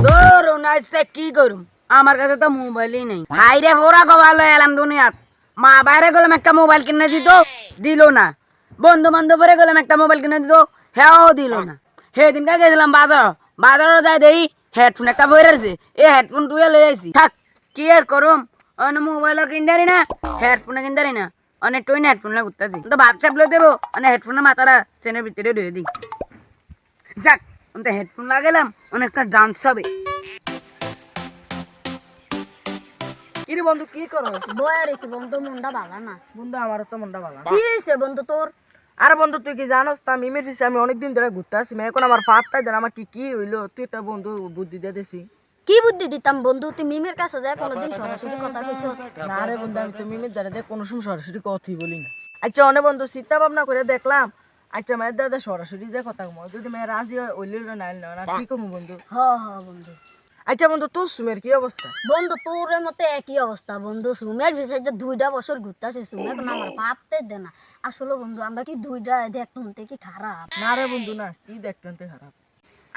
ধরুন আজকে কি করুম, আমার কাছে তো মোবাইলই নেই। হাইরে ভোরা গবালো এলাম দুনিয়াত। মা বাইরে গেলাম একটা মোবাইল কিনে দিত, দিল না। বন্ধু বান্ধবরে গেলাম একটা মোবাইল কিনে দিত, হ্যাঁ দিল না। সেদিনকে গেছিলাম বাজারও যাই দেই হেডফোন একটা বই রয়েছে, এই হেডফোন টুয়ে লই আইছি। থাক কি আর করুম, অন্য মোবাইলও কিনতে না, হেডফোনও কিনতে না। অনেক টুই না হেডফোন ঘুরতেছি তো ভাবসাপ লই দেবো, অনেক হেডফোনের মাথাটা চেনের ভিতরে ঢুয়ে দিই। যাক অন্ত হেডফোন লাগালাম, অনেকটা ডান্স হবে। কি রে বন্ধু, কি করো? বয়া রয়েছে বন্ধু, মনটা ভালো না। বন্ধু আমার তো মনটা ভালো না। কি হয়েছে বন্ধু তোর? আরে বন্ধু তুই কি জানোস তা মিমের পিছে আমি অনেকদিন ধরে ঘুরতে আসছি, এখন আমার পাত্তাই দেন আমার কি কি হইলো। তুই একটা বন্ধু বুদ্ধি দিয়ে দিছি। কি বুদ্ধি দিতাম বন্ধু? তুই মিমের কাছে যায় কোনোদিন সরাসরি কথা কইছ? না রে বন্ধু, আমি তো মিমের দ্বারা দেখ কোনো সময় সরাসরি কথাই বলি না। আচ্ছা অনেক বন্ধু চিন্তা ভাবনা করে দেখলাম, আচ্ছা মায়ের দাদা সরাসরি যে কথা কম, যদি মেয়ের রাজি হইলে না না কি করবো বন্ধু? হ হ বন্ধু। আচ্ছা বন্ধু তোর সুমের কি অবস্থা? বন্ধু তোর মতে একই অবস্থা বন্ধু। সুমের বিষয় যে 2টা বছর ঘুরতেছে, সুমে এখন আমার ভাবতে দে না। আসলে বন্ধু আমরা কি 2টা দেখতাম কি খারাপ? না রে বন্ধু না, কি দেখতেন তুই খারাপ।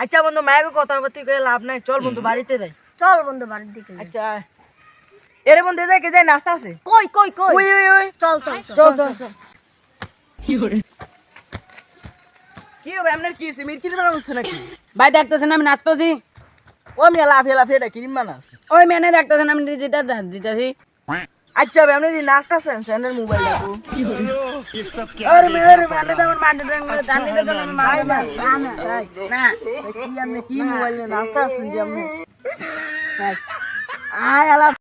আচ্ছা বন্ধু মায়ের কথা বলতে গিয়ে লাভ নাই, চল বন্ধু বাড়িতে যাই। চল বন্ধু বাড়ির দিকে যাই। আচ্ছা এরে বন্ধু যাই কে যাই, নাস্তা আছে। কই কই কই? ওই ওই ওই চল চল চল। চল চল চল। কি হবে আপনার, কি সিমির কি বানা হচ্ছে নাকি? ভাই দেখতেছেন আমি নাচতেছি, ও মিয়া লাফে লাফে এটা কিরিম বানাস। ওই মেনে দেখতেছেন আমি যেটা দিতেছি। আচ্ছা ভাই আপনি নাস্তা আছেন স্যান্ডেল মোবাইল দেখো। ওরে মেরে মানে তো আমার মাঠে ধান দিতে তো আমি মারবো না। না কি আপনি কি মোবাইল নাস্তা আছেন যে আপনি? আয় আলা